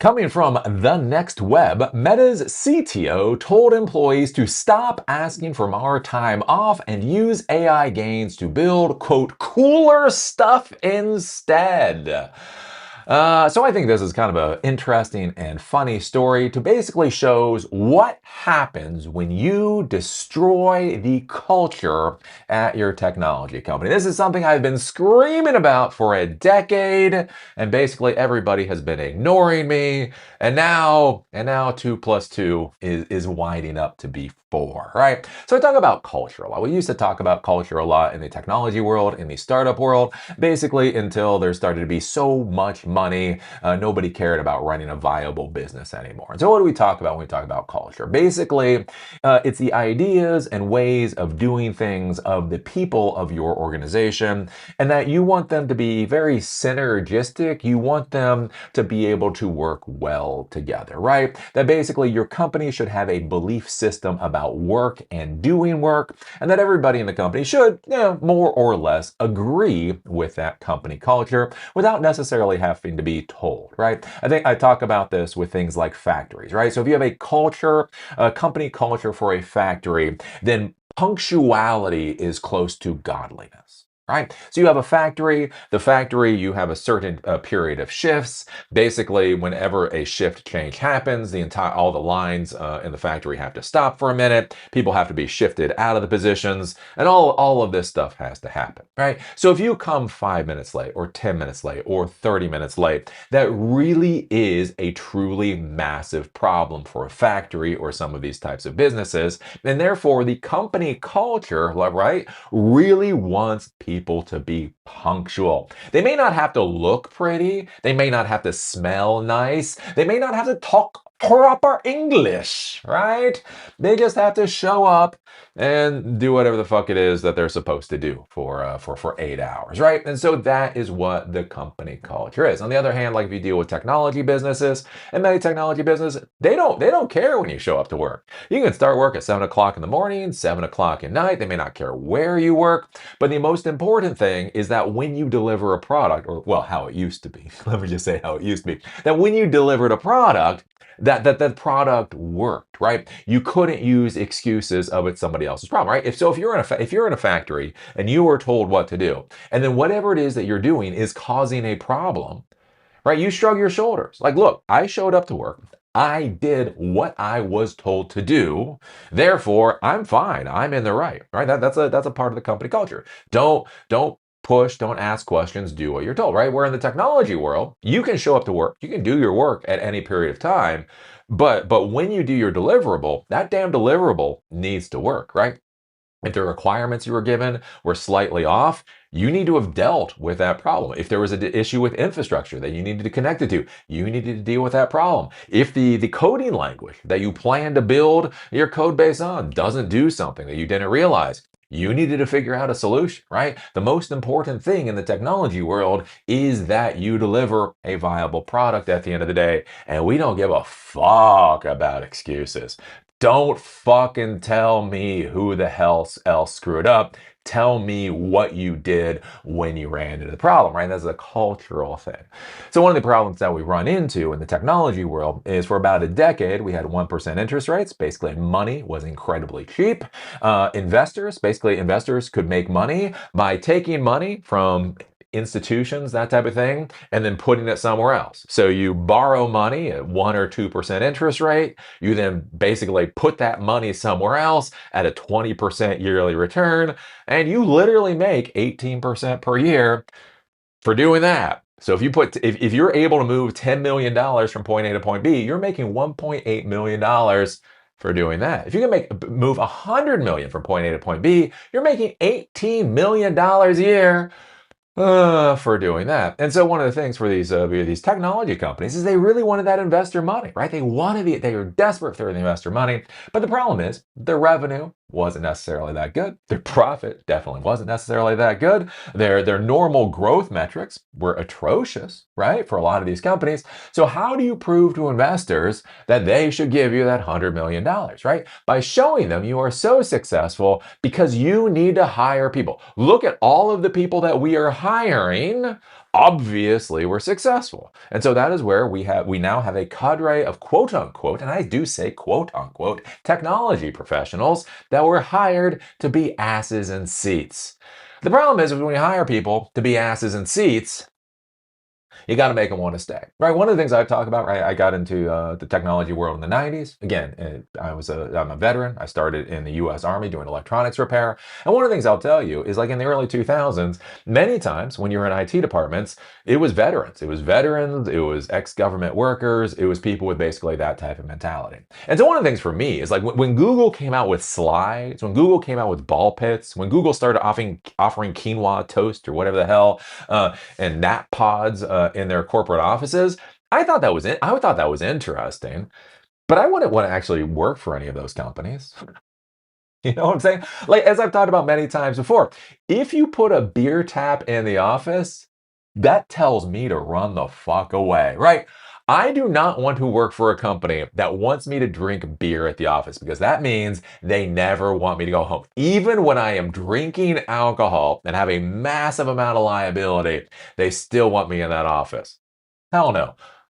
Coming from The Next Web, Meta's CTO told employees to stop asking for more time off and use AI gains to build, quote, cooler stuff instead. So I think this is kind of an interesting and funny story to basically shows what happens when you destroy the culture at your technology company. This is something I've been screaming about for a decade, and basically everybody has been ignoring me. And now 2 plus 2 is winding up to be 4, right? So I talk about culture a lot. We used to talk about culture a lot in the technology world, in the startup world, basically until there started to be so much money, nobody cared about running a viable business anymore. And so what do we talk about when we talk about culture? Basically, it's the ideas and ways of doing things of the people of your organization, and that you want them to be very synergistic. You want them to be able to work well together, right? That basically your company should have a belief system about work and doing work, and that everybody in the company should, more or less agree with that company culture without necessarily having to be told, right? I think I talk about this with things like factories, right? So if you have a culture, a company culture for a factory, then punctuality is close to godliness. Right? So you have a factory, you have a certain period of shifts. Basically, whenever a shift change happens, all the lines in the factory have to stop for a minute. People have to be shifted out of the positions, and all of this stuff has to happen, right? So if you come 5 minutes late or 10 minutes late or 30 minutes late, that really is a truly massive problem for a factory or some of these types of businesses. And therefore, the company culture, right, really wants people to be punctual. They may not have to look pretty. They may not have to smell nice. They may not have to talk proper English, right? They just have to show up and do whatever the fuck it is that they're supposed to do for 8 hours, right? And so that is what the company culture is. On the other hand, like if you deal with technology businesses, and many technology businesses, they don't care when you show up to work. You can start work at 7 o'clock in the morning, 7 o'clock at night. They may not care where you work, but the most important thing is that when you deliver a product, or well, how it used to be, let me just say how it used to be, that when you delivered a product, that product worked, right? You couldn't use excuses of it's somebody else's problem, right? If you're in a factory and you were told what to do, and then whatever it is that you're doing is causing a problem, right? You shrug your shoulders. Like, look, I showed up to work. I did what I was told to do. Therefore, I'm fine. I'm in the right, right? That's a part of the company culture. Don't push, don't ask questions, do what you're told, right? Where in the technology world, you can show up to work, you can do your work at any period of time, but when you do your deliverable, that damn deliverable needs to work, right? If the requirements you were given were slightly off, you need to have dealt with that problem. If there was an issue with infrastructure that you needed to connect it to, you needed to deal with that problem. If the coding language that you plan to build your code base on doesn't do something that you didn't realize, you needed to figure out a solution, right? The most important thing in the technology world is that you deliver a viable product at the end of the day, and we don't give a fuck about excuses. Don't fucking tell me who the hell else screwed up. Tell me what you did when you ran into the problem, right? That's a cultural thing. So one of the problems that we run into in the technology world is for about a decade, we had 1% interest rates. Basically, money was incredibly cheap. Investors could make money by taking money from institutions, that type of thing, and then putting it somewhere else. So you borrow money at 1 or 2% interest rate. You then basically put that money somewhere else at a 20% yearly return, and you literally make 18% per year for doing that. So if you're able to move $10 million from point A to point B, you're making $1.8 million for doing that. If you can move $100 million from point A to point B, you're making $18 million a year for doing that. And so one of the things for these technology companies is they really wanted that investor money, right? They were desperate for the investor money. But the problem is their revenue wasn't necessarily that good. Their profit definitely wasn't necessarily that good. Their normal growth metrics were atrocious, right? For a lot of these companies. So how do you prove to investors that they should give you that $100 million, right? By showing them you are so successful because you need to hire people. Look at all of the people that we are hiring. obviously were successful. And so that is where we now have a cadre of quote unquote, and I do say quote unquote, technology professionals that were hired to be asses in seats. The problem is when we hire people to be asses in seats, you got to make them want to stay, right? One of the things I've talked about, right? I got into the technology world in the '90s. Again, I'm a veteran. I started in the U.S. Army doing electronics repair, and one of the things I'll tell you is, like in the early 2000s, many times when you were in IT departments, it was veterans. It was veterans. It was ex-government workers. It was people with basically that type of mentality. And so one of the things for me is like when Google came out with slides, when Google came out with ball pits, when Google started offering quinoa toast or whatever the hell, and nap pods in their corporate offices. I thought that was interesting, but I wouldn't want to actually work for any of those companies. You know what I'm saying? Like, as I've talked about many times before, if you put a beer tap in the office, that tells me to run the fuck away, right? I do not want to work for a company that wants me to drink beer at the office because that means they never want me to go home. Even when I am drinking alcohol and have a massive amount of liability, they still want me in that office. Hell no.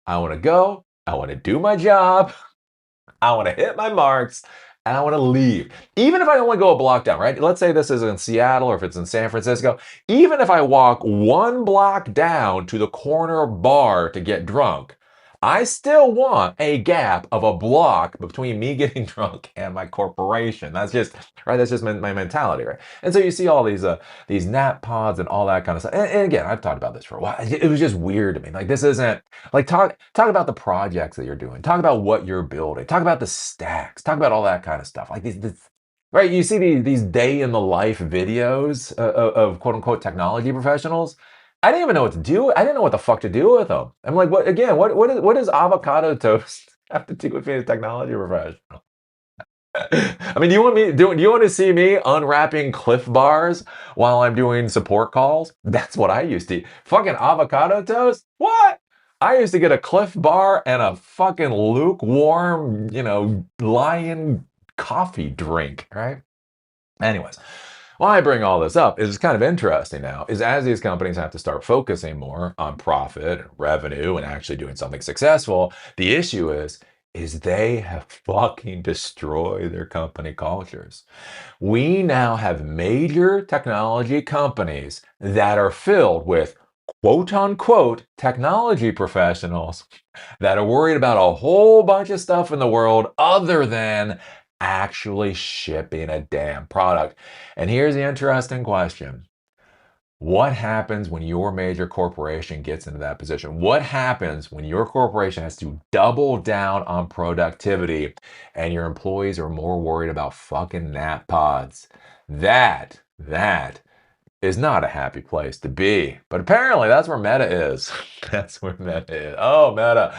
I want to go, I want to do my job, I want to hit my marks, and I want to leave. Even if I only go a block down, right? Let's say this is in Seattle or if it's in San Francisco. Even if I walk one block down to the corner bar to get drunk, I still want a gap of a block between me getting drunk and my corporation. That's just right. That's just my mentality, right? And so you see all these nap pods and all that kind of stuff. And again, I've talked about this for a while. It was just weird to me. Like this isn't like talk about the projects that you're doing. Talk about what you're building. Talk about the stacks. Talk about all that kind of stuff. Like these right? You see these day in the life videos of quote unquote technology professionals. I didn't even know what to do. I didn't know what the fuck to do with them. I'm like, what again? What does avocado toast have to do with being a technology professional? I mean, do you want to see me unwrapping Cliff Bars while I'm doing support calls? That's what I used to eat. Fucking avocado toast? What? I used to get a Cliff Bar and a fucking lukewarm, lion coffee drink, right? Anyways, why I bring all this up is it's kind of interesting now, is as these companies have to start focusing more on profit and revenue and actually doing something successful, the issue is they have fucking destroyed their company cultures. We now have major technology companies that are filled with quote unquote technology professionals that are worried about a whole bunch of stuff in the world other than actually shipping a damn product. And here's the interesting question. What happens when your major corporation gets into that position? What happens when your corporation has to double down on productivity and your employees are more worried about fucking nap pods? That is not a happy place to be. But apparently that's where Meta is. That's where Meta is. Oh, Meta.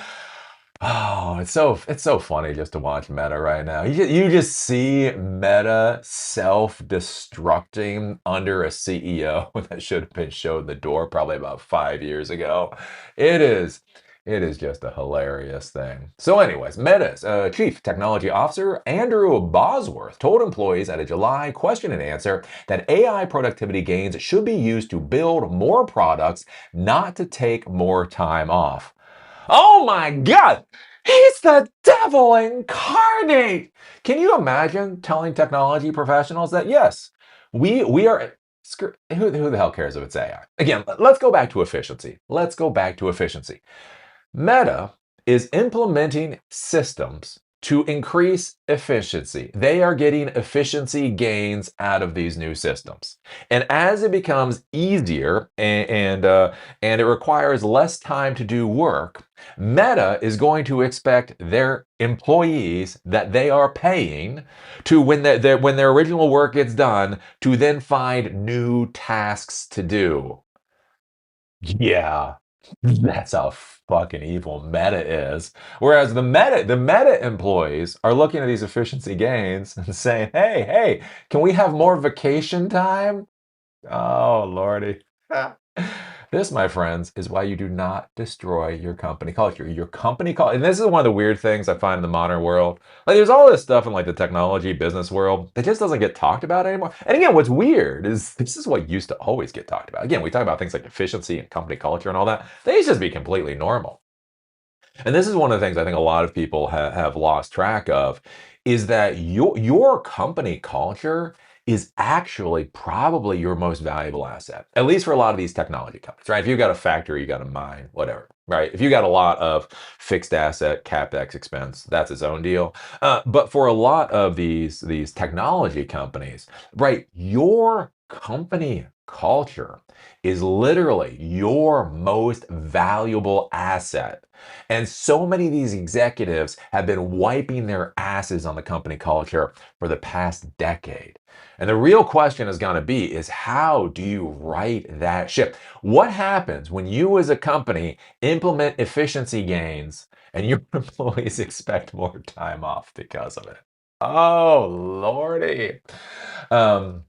Oh, it's so funny just to watch Meta right now. You just see Meta self-destructing under a CEO that should have been showed the door probably about 5 years ago. It is it is just a hilarious thing. So, anyways, Meta's Chief Technology Officer Andrew Bosworth told employees at a July question and answer that AI productivity gains should be used to build more products, not to take more time off. Oh my God! He's the devil incarnate! Can you imagine telling technology professionals that, yes, we are. Who the hell cares if it's AI? Again, let's go back to efficiency. Let's go back to efficiency. Meta is implementing systems to increase efficiency. They are getting efficiency gains out of these new systems. And as it becomes easier and it requires less time to do work, Meta is going to expect their employees that they are paying to when their original work gets done to then find new tasks to do. Yeah, that's how fucking evil Meta is. Whereas the Meta employees are looking at these efficiency gains and saying, "Hey, can we have more vacation time?" Oh, lordy. This, my friends, is why you do not destroy your company culture. Your company culture, and this is one of the weird things I find in the modern world. Like, there's all this stuff in like the technology business world that just doesn't get talked about anymore. And again, what's weird is this is what used to always get talked about. Again, we talk about things like efficiency and company culture and all that. They used to just be completely normal. And this is one of the things I think a lot of people have lost track of is that your company culture is actually probably your most valuable asset, at least for a lot of these technology companies, right? If you've got a factory, you got a mine, whatever, right? If you got a lot of fixed asset, CapEx expense, that's its own deal. But for a lot of these technology companies, right, your company culture is literally your most valuable asset. And so many of these executives have been wiping their asses on the company culture for the past decade. And the real question is going to be is how do you right that ship? What happens when you as a company implement efficiency gains and your employees expect more time off because of it? Oh, Lordy. Um,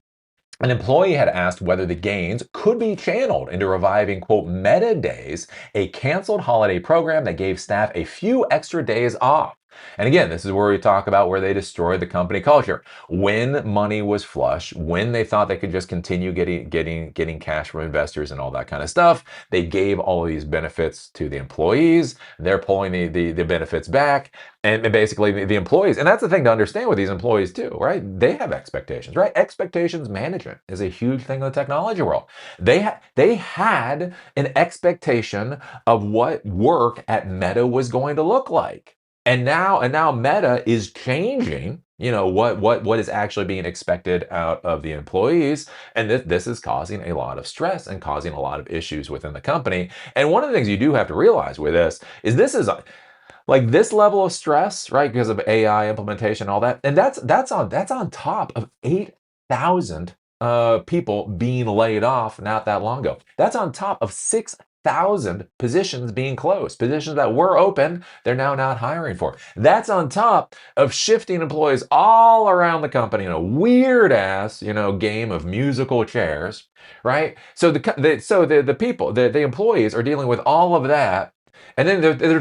an employee had asked whether the gains could be channeled into reviving, quote, meta days, a canceled holiday program that gave staff a few extra days off. And again, this is where we talk about where they destroyed the company culture. When money was flush, when they thought they could just continue getting cash from investors and all that kind of stuff, they gave all of these benefits to the employees. They're pulling the benefits back. And basically the employees, and that's the thing to understand with these employees too, right? They have expectations, right? Expectations management is a huge thing in the technology world. They had an expectation of what work at Meta was going to look like. And now Meta is changing, what is actually being expected out of the employees. And this is causing a lot of stress and causing a lot of issues within the company. And one of the things you do have to realize with this is like this level of stress, right? Because of AI implementation, and all that, and that's on top of 8,000 people being laid off not that long ago. That's on top of 6,000 positions being closed, positions that were open, they're now not hiring for. That's on top of shifting employees all around the company in a weird ass, game of musical chairs, right? So the people, the employees are dealing with all of that, and then they're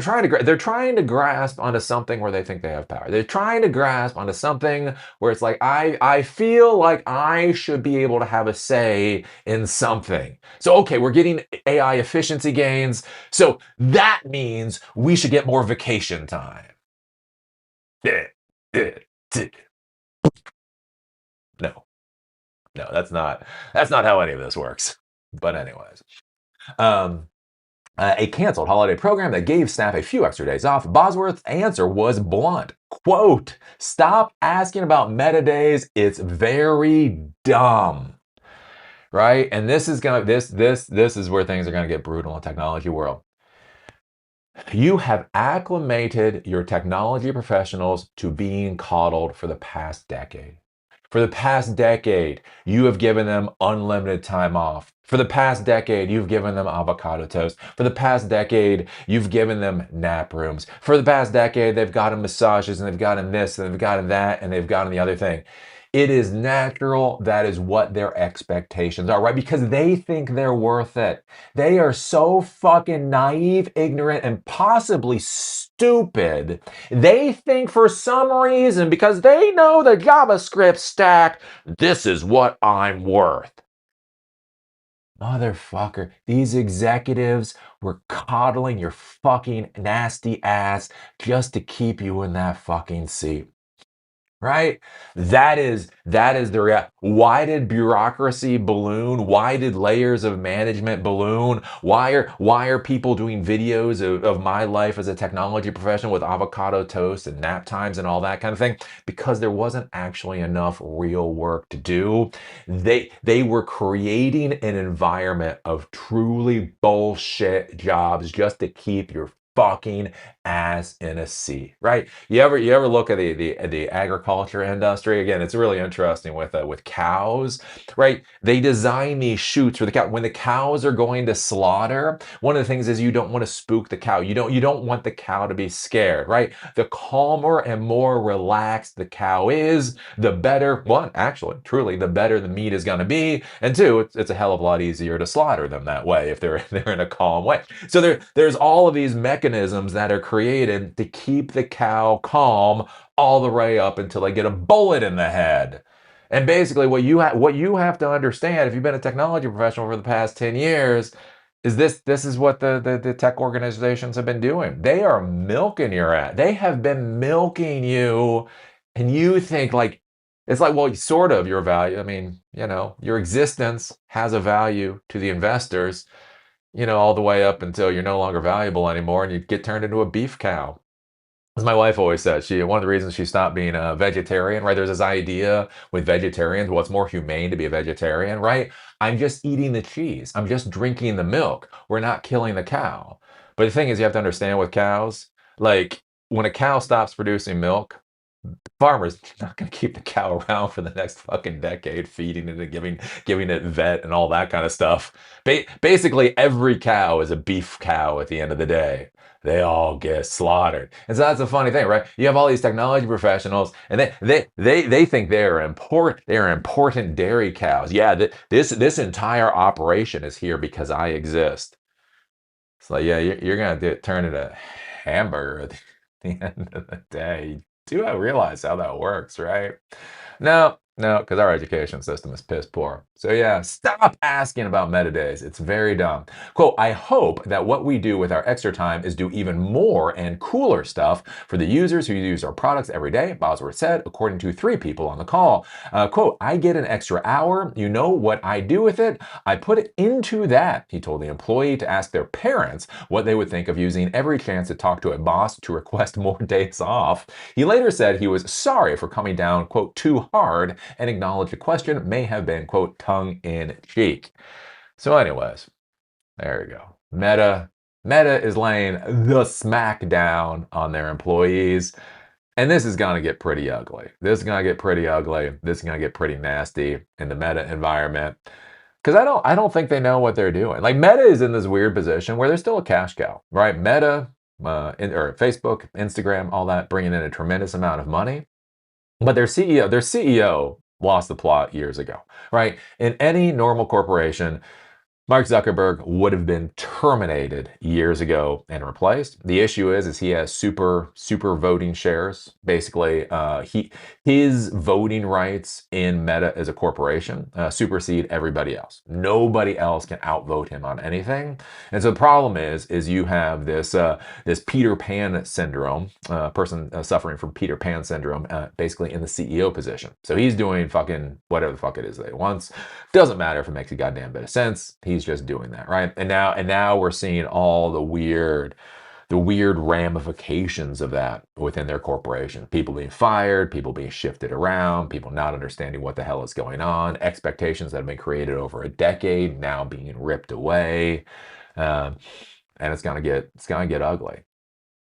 trying to grasp onto something where they think they have power. They're trying to grasp onto something where it's like I feel like I should be able to have a say in something. So okay, we're getting AI efficiency gains. So that means we should get more vacation time. No, no, that's not how any of this works. But anyways. Um a canceled holiday program that gave staff a few extra days off. Bosworth's answer was blunt. Quote, stop asking about meta days. It's very dumb. Right? And this is where things are gonna get brutal in the technology world. You have acclimated your technology professionals to being coddled for the past decade. For the past decade, you have given them unlimited time off. For the past decade, you've given them avocado toast. For the past decade, you've given them nap rooms. For the past decade, they've gotten massages and they've gotten this and they've gotten that and they've gotten the other thing. It is natural. That is what their expectations are, right? Because they think they're worth it. They are so fucking naive, ignorant, and possibly stupid. They think for some reason, because they know the JavaScript stack, this is what I'm worth. Motherfucker, these executives were coddling your fucking nasty ass just to keep you in that fucking seat. Right? That is the why did bureaucracy balloon? Why did layers of management balloon? Why are people doing videos of my life as a technology professional with avocado toast and nap times and all that kind of thing? Because there wasn't actually enough real work to do. They were creating an environment of truly bullshit jobs just to keep your fucking ass in a seat, right? You ever look at the agriculture industry? Again, it's really interesting with cows, right? They design these chutes for the cow. When the cows are going to slaughter, one of the things is you don't want to spook the cow. You don't want the cow to be scared, right? The calmer and more relaxed the cow is, the better, one, actually, truly, the better the meat is going to be. And two, it's a hell of a lot easier to slaughter them that way if they're in a calm way. So there's all of these mechanisms that are created to keep the cow calm all the way up until they get a bullet in the head. And basically, what you have to understand, if you've been a technology professional for the past 10 years, is this is what the tech organizations have been doing. They are milking your ass. They have been milking you, and you think like it's like, well, sort of your value. I mean, your existence has a value to the investors, all the way up until you're no longer valuable anymore and you get turned into a beef cow. As my wife always said, one of the reasons she stopped being a vegetarian, right? There's this idea with vegetarians, well, it's more humane to be a vegetarian, right? I'm just eating the cheese. I'm just drinking the milk. We're not killing the cow. But the thing is, you have to understand with cows, like when a cow stops producing milk, farmer's not going to keep the cow around for the next fucking decade, feeding it and giving it vet and all that kind of stuff. Basically, every cow is a beef cow at the end of the day. They all get slaughtered. And so that's a funny thing, right? You have all these technology professionals, and they think they're important dairy cows. Yeah, this entire operation is here because I exist. It's like, yeah, you're gonna turn it a hamburger at the end of the day. Do I realize how that works, right? No, no, because our education system is piss poor. So yeah, stop asking about metadays. It's very dumb. Quote, I hope that what we do with our extra time is do even more and cooler stuff for the users who use our products every day, Bosworth said, according to 3 people on the call. Quote, I get an extra hour. You know what I do with it? I put it into that, he told the employee, to ask their parents what they would think of using every chance to talk to a boss to request more days off. He later said he was sorry for coming down, quote, too hard, and acknowledged the question may have been, quote, tongue in cheek. So anyways, there you go. Meta is laying the smackdown on their employees. And this is going to get pretty ugly. This is going to get pretty ugly. This is going to get pretty nasty in the Meta environment. Because I don't think they know what they're doing. Like Meta is in this weird position where they're still a cash cow, right? Meta, or Facebook, Instagram, all that, bringing in a tremendous amount of money. But their CEO lost the plot years ago, right? In any normal corporation, Mark Zuckerberg would have been terminated years ago and replaced. The issue is he has super voting shares. Basically, his voting rights in Meta as a corporation supersede everybody else. Nobody else can outvote him on anything. And so the problem is you have this Peter Pan syndrome, person suffering from Peter Pan syndrome, basically in the CEO position. So he's doing fucking whatever the fuck it is that he wants. Doesn't matter if it makes a goddamn bit of sense. He's just doing that, right? And now we're seeing all the weird ramifications of that within their corporation. People being fired, people being shifted around, people not understanding what the hell is going on, expectations that have been created over a decade now being ripped away, and it's gonna get ugly.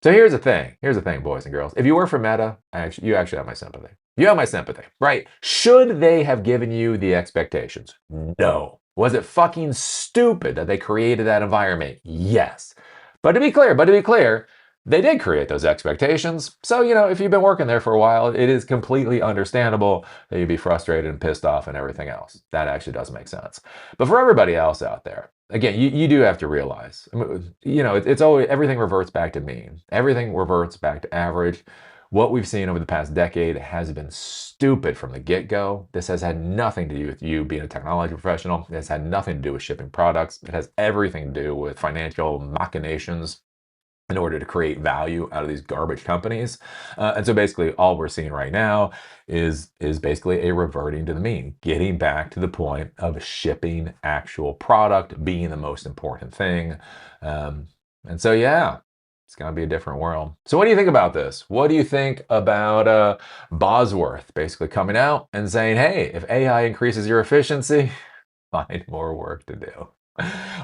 So here's the thing, boys and girls. If you work for Meta, you actually have my sympathy. You have my sympathy, right? Should they have given you the expectations? No. Was it fucking stupid that they created that environment? Yes. But to be clear, they did create those expectations. So, if you've been working there for a while, it is completely understandable that you'd be frustrated and pissed off and everything else. That actually does make sense. But for everybody else out there, again, you do have to realize, it's always, everything reverts back to mean. Everything reverts back to average. What we've seen over the past decade has been stupid from the get-go. This has had nothing to do with you being a technology professional. It has had nothing to do with shipping products. It has everything to do with financial machinations in order to create value out of these garbage companies. And so basically all we're seeing right now is basically a reverting to the mean, getting back to the point of shipping actual product being the most important thing. And so, yeah, it's going to be a different world. So what do you think about this? What do you think about Bosworth basically coming out and saying, hey, if AI increases your efficiency, find more work to do?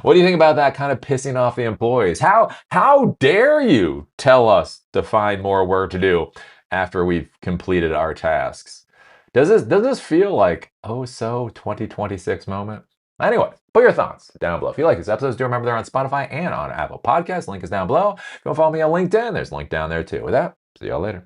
What do you think about that kind of pissing off the employees? How dare you tell us to find more work to do after we've completed our tasks? Does this feel like oh so 2026 moment? Anyway, put your thoughts down below. If you like these episodes, do remember they're on Spotify and on Apple Podcasts. Link is down below. If you want to follow me on LinkedIn, there's a link down there too. With that, see y'all later.